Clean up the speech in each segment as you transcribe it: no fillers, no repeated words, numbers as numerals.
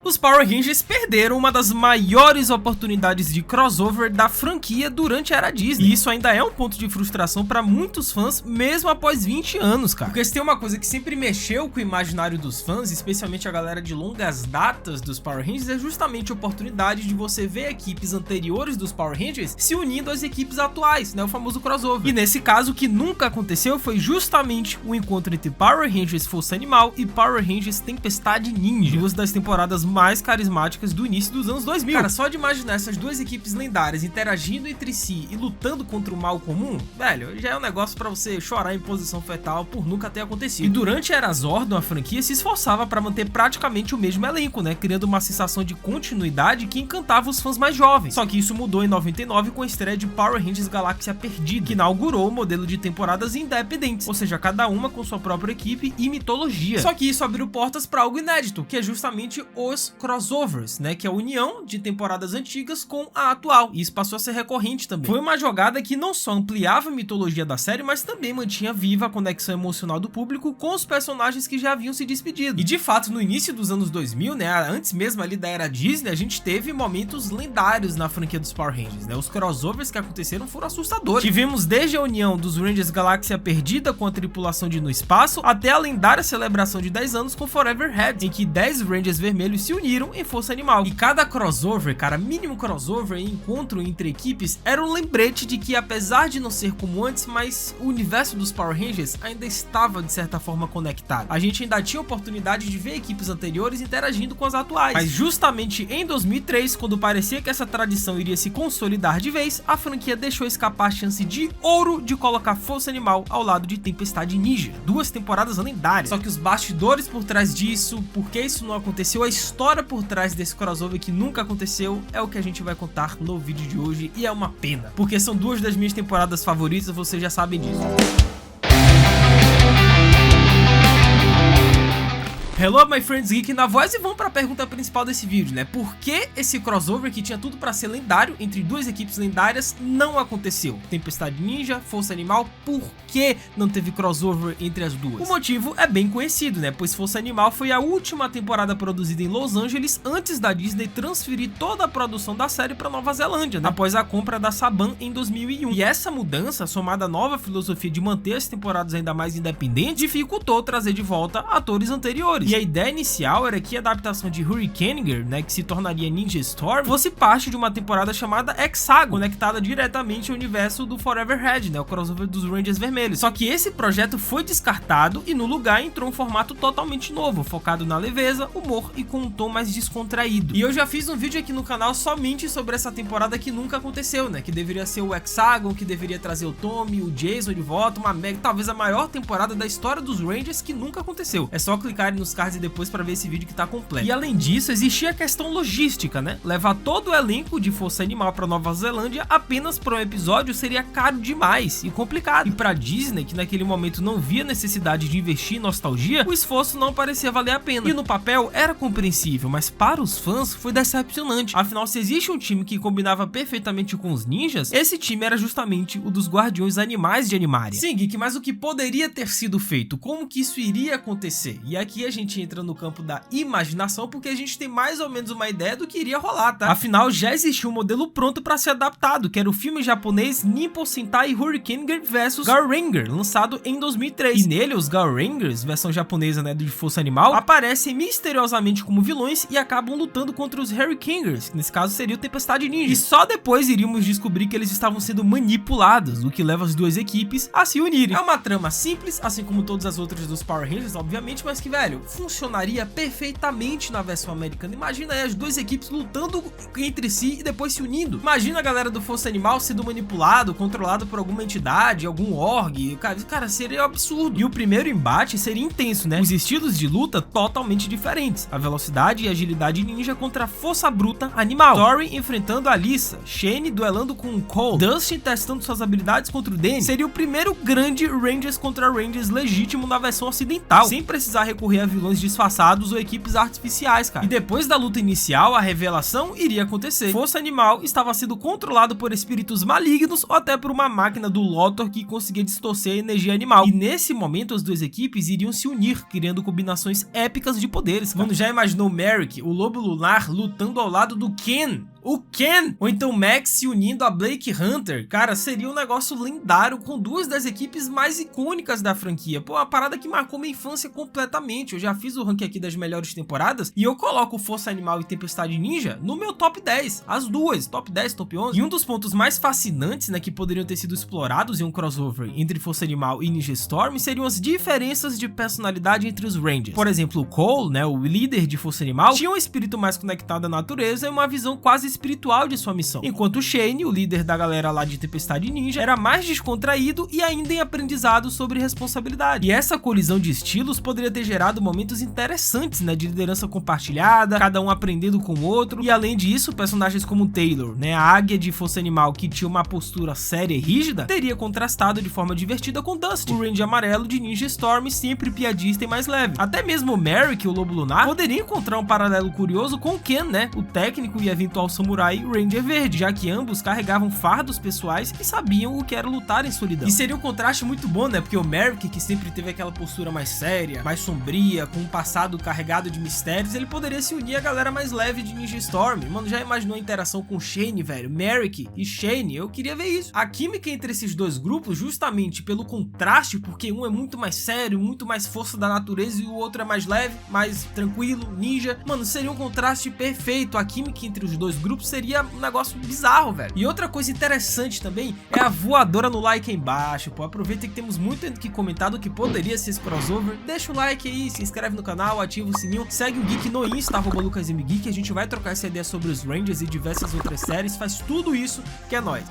Os Power Rangers perderam uma das maiores oportunidades de crossover da franquia durante a era Disney. E isso ainda é um ponto de frustração para muitos fãs, mesmo após 20 anos, cara. Porque se tem uma coisa que sempre mexeu com o imaginário dos fãs, especialmente a galera de longas datas dos Power Rangers, é justamente a oportunidade de você ver equipes anteriores dos Power Rangers se unindo às equipes atuais, né? O famoso crossover. E nesse caso, o que nunca aconteceu foi justamente o encontro entre Power Rangers Força Animal e Power Rangers Tempestade Ninja, duas das temporadas mais carismáticas do início dos anos 2000. Cara, só de imaginar essas duas equipes lendárias interagindo entre si e lutando contra o mal comum, velho, já é um negócio pra você chorar em posição fetal por nunca ter acontecido. E durante a era Zordon, a franquia se esforçava pra manter praticamente o mesmo elenco, né, criando uma sensação de continuidade que encantava os fãs mais jovens. Só que isso mudou em 99 com a estreia de Power Rangers Galáxia Perdida, que inaugurou o modelo de temporadas independentes, ou seja, cada uma com sua própria equipe e mitologia. Só que isso abriu portas pra algo inédito, que é justamente os crossovers, né, que é a união de temporadas antigas com a atual, e isso passou a ser recorrente também. Foi uma jogada que não só ampliava a mitologia da série, mas também mantinha viva a conexão emocional do público com os personagens que já haviam se despedido. E de fato, no início dos anos 2000, né, antes mesmo ali da era Disney, a gente teve momentos lendários na franquia dos Power Rangers, né, os crossovers que aconteceram foram assustadores. Tivemos desde a união dos Rangers Galáxia Perdida com a tripulação de No Espaço, até a lendária celebração de 10 anos com Forever Red, em que 10 Rangers vermelhos se uniram em Força Animal. E cada crossover, cara, mínimo crossover e encontro entre equipes era um lembrete de que, apesar de não ser como antes, mas o universo dos Power Rangers ainda estava de certa forma conectado. A gente ainda tinha a oportunidade de ver equipes anteriores interagindo com as atuais. Mas justamente em 2003, quando parecia que essa tradição iria se consolidar de vez, a franquia deixou escapar a chance de ouro de colocar Força Animal ao lado de Tempestade Ninja. Duas temporadas lendárias. Só que os bastidores por trás disso, por que isso não aconteceu, a história por trás desse crossover que nunca aconteceu, é o que a gente vai contar no vídeo de hoje, e é uma pena, porque são duas das minhas temporadas favoritas, vocês já sabem disso. Hello, my friends geek na voz, e vamos para a pergunta principal desse vídeo, né? Por que esse crossover que tinha tudo para ser lendário entre duas equipes lendárias não aconteceu? Tempestade Ninja, Força Animal, por que não teve crossover entre as duas? O motivo é bem conhecido, né? Pois Força Animal foi a última temporada produzida em Los Angeles antes da Disney transferir toda a produção da série para Nova Zelândia, né? Após a compra da Saban em 2001. E essa mudança, somada à nova filosofia de manter as temporadas ainda mais independentes, dificultou trazer de volta atores anteriores. E a ideia inicial era que a adaptação de Hurricaneger, né, que se tornaria Ninja Storm, fosse parte de uma temporada chamada Hexagon, conectada diretamente ao universo do Forever Red, né, o crossover dos Rangers Vermelhos. Só que esse projeto foi descartado e no lugar entrou um formato totalmente novo, focado na leveza, humor e com um tom mais descontraído. E eu já fiz um vídeo aqui no canal somente sobre essa temporada que nunca aconteceu, né, que deveria ser o Hexagon, que deveria trazer o Tommy, o Jason de volta, uma mega, talvez a maior temporada da história dos Rangers que nunca aconteceu. É só clicar nos cards e depois para ver esse vídeo que tá completo. E além disso, existia a questão logística, né? Levar todo o elenco de Força Animal para Nova Zelândia apenas para um episódio seria caro demais e complicado. E para Disney, que naquele momento não via necessidade de investir em nostalgia, o esforço não parecia valer a pena. E no papel era compreensível, mas para os fãs foi decepcionante. Afinal, se existe um time que combinava perfeitamente com os ninjas, esse time era justamente o dos Guardiões Animais de Animaria. Sim, Geek, mas o que poderia ter sido feito? Como que isso iria acontecer? E aqui a gente entra no campo da imaginação, porque a gente tem mais ou menos uma ideia do que iria rolar, tá? Afinal, já existia um modelo pronto para ser adaptado, que era o filme japonês Nippon Sentai Hurricaneger vs Gaoranger, lançado em 2003. E nele, os Gaorangers, versão japonesa, né, de Força Animal, aparecem misteriosamente como vilões e acabam lutando contra os Hurricanegers, que nesse caso seria o Tempestade Ninja. E só depois iríamos descobrir que eles estavam sendo manipulados, o que leva as duas equipes a se unirem. É uma trama simples, assim como todas as outras dos Power Rangers, obviamente, mas que, velho, funcionaria perfeitamente na versão americana. Imagina aí as duas equipes lutando entre si e depois se unindo. Imagina a galera do Força Animal sendo manipulado, controlado por alguma entidade, algum org. Cara, seria absurdo. E o primeiro embate seria intenso, né? Os estilos de luta totalmente diferentes. A velocidade e agilidade ninja contra a força bruta animal. Tori enfrentando a Lisa, Shane duelando com o Cole, Dustin testando suas habilidades contra o Danny. Seria o primeiro grande Rangers contra Rangers legítimo na versão ocidental, sem precisar recorrer a vilões vilões disfarçados ou equipes artificiais, cara. E depois da luta inicial, a revelação iria acontecer. Força Animal estava sendo controlado por espíritos malignos ou até por uma máquina do Lothor que conseguia distorcer a energia animal. E nesse momento as duas equipes iriam se unir, criando combinações épicas de poderes, cara. Mano, já imaginou Merrick, o Lobo Lunar, lutando ao lado do Ken? O Ken! Ou então Max se unindo a Blake Hunter. Cara, seria um negócio lendário com duas das equipes mais icônicas da franquia. Pô, uma parada que marcou minha infância completamente. Eu já fiz o ranking aqui das melhores temporadas e eu coloco Força Animal e Tempestade Ninja no meu top 10. As duas, top 10, top 11. E um dos pontos mais fascinantes, né, que poderiam ter sido explorados em um crossover entre Força Animal e Ninja Storm seriam as diferenças de personalidade entre os Rangers. Por exemplo, o Cole, né, o líder de Força Animal, tinha um espírito mais conectado à natureza e uma visão quase espiritual de sua missão, enquanto Shane, o líder da galera lá de Tempestade Ninja, era mais descontraído e ainda em aprendizado sobre responsabilidade. E essa colisão de estilos poderia ter gerado momentos interessantes, né, de liderança compartilhada, cada um aprendendo com o outro, e além disso, personagens como Taylor, né, a águia de Força Animal que tinha uma postura séria e rígida, teria contrastado de forma divertida com Dusty, o Ranger amarelo de Ninja Storm, sempre piadista e mais leve. Até mesmo o Merrick, o Lobo Lunar, poderia encontrar um paralelo curioso com o Ken, né, o técnico e eventual samurai Ranger Verde, já que ambos carregavam fardos pessoais e sabiam o que era lutar em solidão. E seria um contraste muito bom, né, porque o Merrick, que sempre teve aquela postura mais séria, mais sombria, com um passado carregado de mistérios, ele poderia se unir à galera mais leve de Ninja Storm. Mano, já imaginou a interação com Shane, velho? Merrick e Shane, eu queria ver isso. A química entre esses dois grupos, justamente pelo contraste, porque um é muito mais sério, muito mais força da natureza e o outro é mais leve, mais tranquilo, ninja. Mano, seria um contraste perfeito. A química entre os dois grupos seria um negócio bizarro, velho. E outra coisa interessante também é a voadora no like aí embaixo, pô. Aproveita que temos muito que comentar do que poderia ser esse crossover. Deixa o like aí, se inscreve no canal, ativa o sininho, segue o Geek no Insta, @LucasMGeek. A gente vai trocar essa ideia sobre os Rangers e diversas outras séries. Faz tudo isso que é nóis.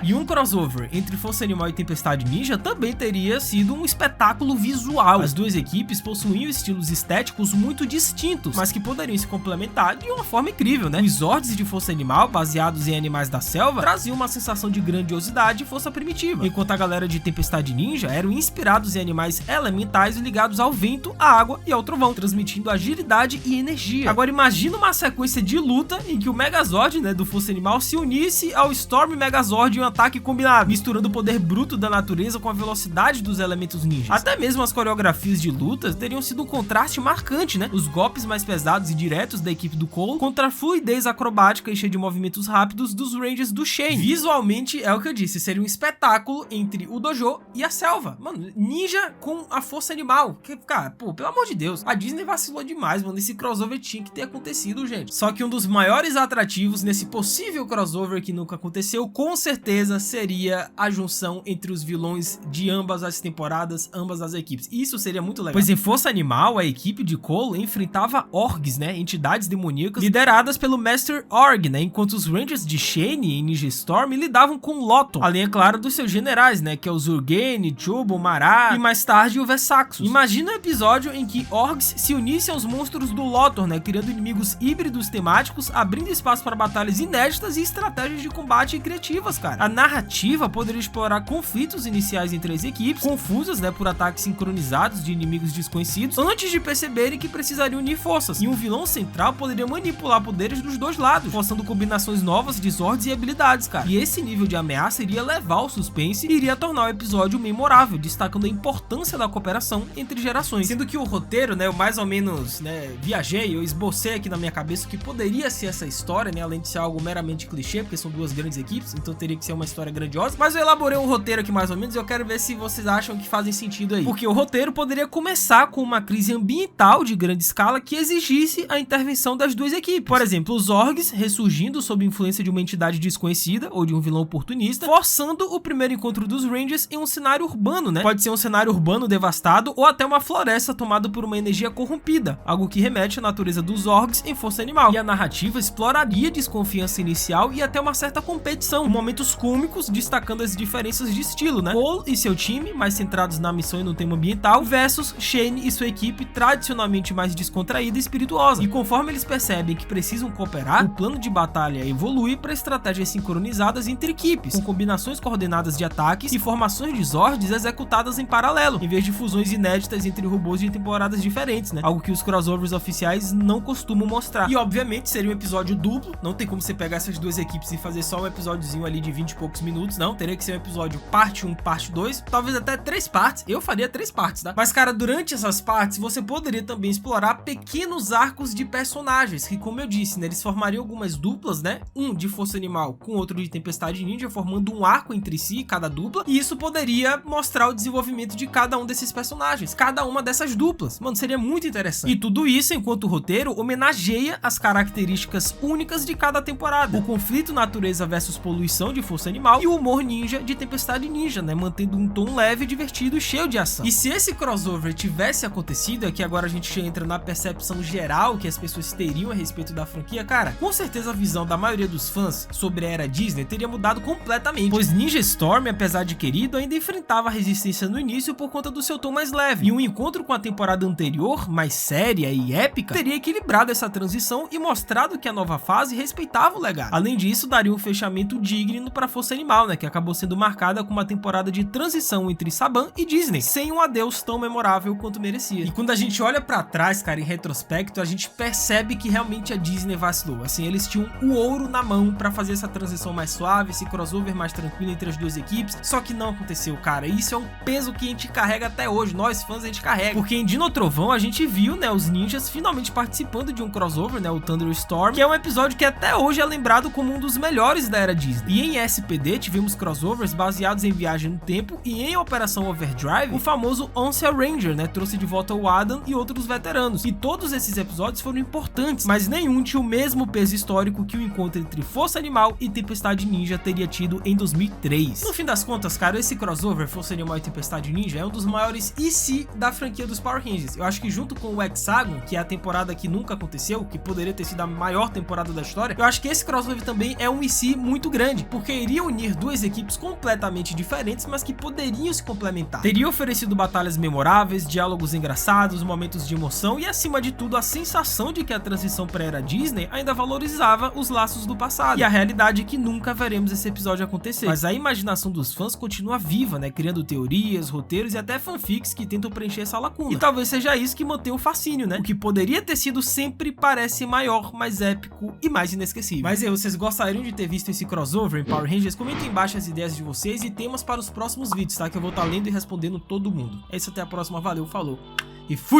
E um crossover entre Força Animal e Tempestade Ninja também teria sido um espetáculo visual. As duas equipes possuíam estilos estéticos muito distintos, mas que poderiam se complementar de uma forma incrível, né? Os Zords de Força Animal, baseados em animais da selva, traziam uma sensação de grandiosidade e força primitiva, enquanto a galera de Tempestade Ninja eram inspirados em animais elementais ligados ao vento, à água e ao trovão, transmitindo agilidade e energia. Agora imagina uma sequência de luta em que o Megazord, né, do Força Animal se unisse ao Storm Megazord em um ataque combinado, misturando o poder bruto da natureza com a velocidade dos elementos ninjas. Até mesmo as coreografias de lutas teriam sido um contraste marcante, né? Os golpes mais pesados e diretos da equipe do Cole contra a fluidez acrobática e cheia de movimentos rápidos dos Rangers do Shane. Visualmente, é o que eu disse, seria um espetáculo entre o dojo e a selva. Mano, ninja com a Força Animal. Que, cara, pô, pelo amor de Deus, a Disney vacilou demais, mano. Esse crossover tinha que ter acontecido, gente. Só que um dos maiores atrativos nesse possível crossover que nunca aconteceu, com certeza seria a junção entre os vilões de ambas as temporadas, ambas as equipes. Isso seria muito legal. Pois em Força Animal, a equipe de Cole enfrentava Orgs, né, entidades demoníacas lideradas pelo Master Org, né, enquanto os Rangers de Shane e Ninja Storm lidavam com Lothor, além, é claro, dos seus generais, né, que é o Zurgane, Chobo, Mará e mais tarde o Vexaxus. Imagina um episódio em que Orgs se unissem aos monstros do Lothor, né, criando inimigos híbridos temáticos, abrindo espaço para batalhas inéditas e estratégias de combate criativas, cara. A narrativa poderia explorar conflitos iniciais entre as equipes, confusas, né, por ataques sincronizados de inimigos desconhecidos, antes de perceberem que precisariam unir forças. E um vilão central poderia manipular poderes dos dois lados, forçando combinações novas de Zords e habilidades, cara. E esse nível de ameaça iria levar o suspense e iria tornar o episódio memorável, destacando a importância da cooperação entre gerações. Sendo que o roteiro, né, eu mais ou menos, né, viajei, eu esbocei aqui na minha cabeça o que poderia ser essa história, né, além de ser algo meramente clichê, porque são duas grandes equipes, então teria que ser uma história grandiosa, mas eu elaborei um roteiro aqui mais ou menos e eu quero ver se vocês acham que fazem sentido aí. Porque o roteiro poderia começar com uma crise ambiental de grande escala que exigisse a intervenção das duas equipes. Por exemplo, os Orgs ressurgindo sob influência de uma entidade desconhecida ou de um vilão oportunista, forçando o primeiro encontro dos Rangers em um cenário urbano, né? Pode ser um cenário urbano devastado ou até uma floresta tomada por uma energia corrompida, algo que remete à natureza dos Orgs em Força Animal. E a narrativa exploraria desconfiança inicial e até uma certa competição, um momento momentos cômicos, destacando as diferenças de estilo, né? Cole e seu time, mais centrados na missão e no tema ambiental, versus Shane e sua equipe, tradicionalmente mais descontraída e espirituosa. E conforme eles percebem que precisam cooperar, o plano de batalha evolui para estratégias sincronizadas entre equipes, com combinações coordenadas de ataques e formações de Zords executadas em paralelo, em vez de fusões inéditas entre robôs de temporadas diferentes, né? Algo que os crossovers oficiais não costumam mostrar. E obviamente seria um episódio duplo, não tem como você pegar essas duas equipes e fazer só um episódiozinho ali de 20 e poucos minutos, não. Teria que ser um episódio parte 1, parte 2, talvez até 3 partes. Eu faria 3 partes, tá? Mas, cara, durante essas partes, você poderia também explorar pequenos arcos de personagens, que, como eu disse, né, eles formariam algumas duplas, né? Um de Força Animal com outro de Tempestade Ninja, formando um arco entre si, cada dupla, e isso poderia mostrar o desenvolvimento de cada um desses personagens, cada uma dessas duplas. Mano, seria muito interessante. E tudo isso enquanto o roteiro homenageia as características únicas de cada temporada. O conflito natureza versus poluição de Força Animal e o humor ninja de Tempestade Ninja, né? Mantendo um tom leve, divertido e cheio de ação. E se esse crossover tivesse acontecido, é que agora a gente já entra na percepção geral que as pessoas teriam a respeito da franquia, cara, com certeza a visão da maioria dos fãs sobre a era Disney teria mudado completamente, pois Ninja Storm, apesar de querido, ainda enfrentava resistência no início por conta do seu tom mais leve, e um encontro com a temporada anterior, mais séria e épica, teria equilibrado essa transição e mostrado que a nova fase respeitava o legado. Além disso, daria um fechamento digno para Força Animal, né, que acabou sendo marcada com uma temporada de transição entre Saban e Disney, sem um adeus tão memorável quanto merecia. E quando a gente olha pra trás, cara, em retrospecto, a gente percebe que realmente a Disney vacilou. Assim, eles tinham o ouro na mão pra fazer essa transição mais suave, esse crossover mais tranquilo entre as duas equipes, só que não aconteceu, cara. E isso é um peso que a gente carrega até hoje, nós fãs a gente carrega. Porque em Dino Trovão a gente viu, né, os ninjas finalmente participando de um crossover, né, o Thunderstorm, que é um episódio que até hoje é lembrado como um dos melhores da era Disney. E em SPD tivemos crossovers baseados em Viagem no Tempo, e em Operação Overdrive, o famoso Once Ranger, né, trouxe de volta o Adam e outros veteranos. E todos esses episódios foram importantes, mas nenhum tinha o mesmo peso histórico que o encontro entre Força Animal e Tempestade Ninja teria tido em 2003. No fim das contas, cara, esse crossover Força Animal e Tempestade Ninja é um dos maiores IC da franquia dos Power Rangers. Eu acho que junto com o Hexagon, que é a temporada que nunca aconteceu, que poderia ter sido a maior temporada da história, eu acho que esse crossover também é um IC muito grande, porque iria unir duas equipes completamente diferentes, mas que poderiam se complementar. Teria oferecido batalhas memoráveis, diálogos engraçados, momentos de emoção e, acima de tudo, a sensação de que a transição para a era Disney ainda valorizava os laços do passado. E a realidade é que nunca veremos esse episódio acontecer. Mas a imaginação dos fãs continua viva, né? Criando teorias, roteiros e até fanfics que tentam preencher essa lacuna. E talvez seja isso que mantém o fascínio, né? O que poderia ter sido sempre parece maior, mais épico e mais inesquecível. Mas aí, vocês gostariam de ter visto esse crossover em Power Rangers? Comentem embaixo as ideias de vocês e temas para os próximos vídeos, tá? Que eu vou estar lendo e respondendo todo mundo. É isso, até a próxima, valeu, falou e fui!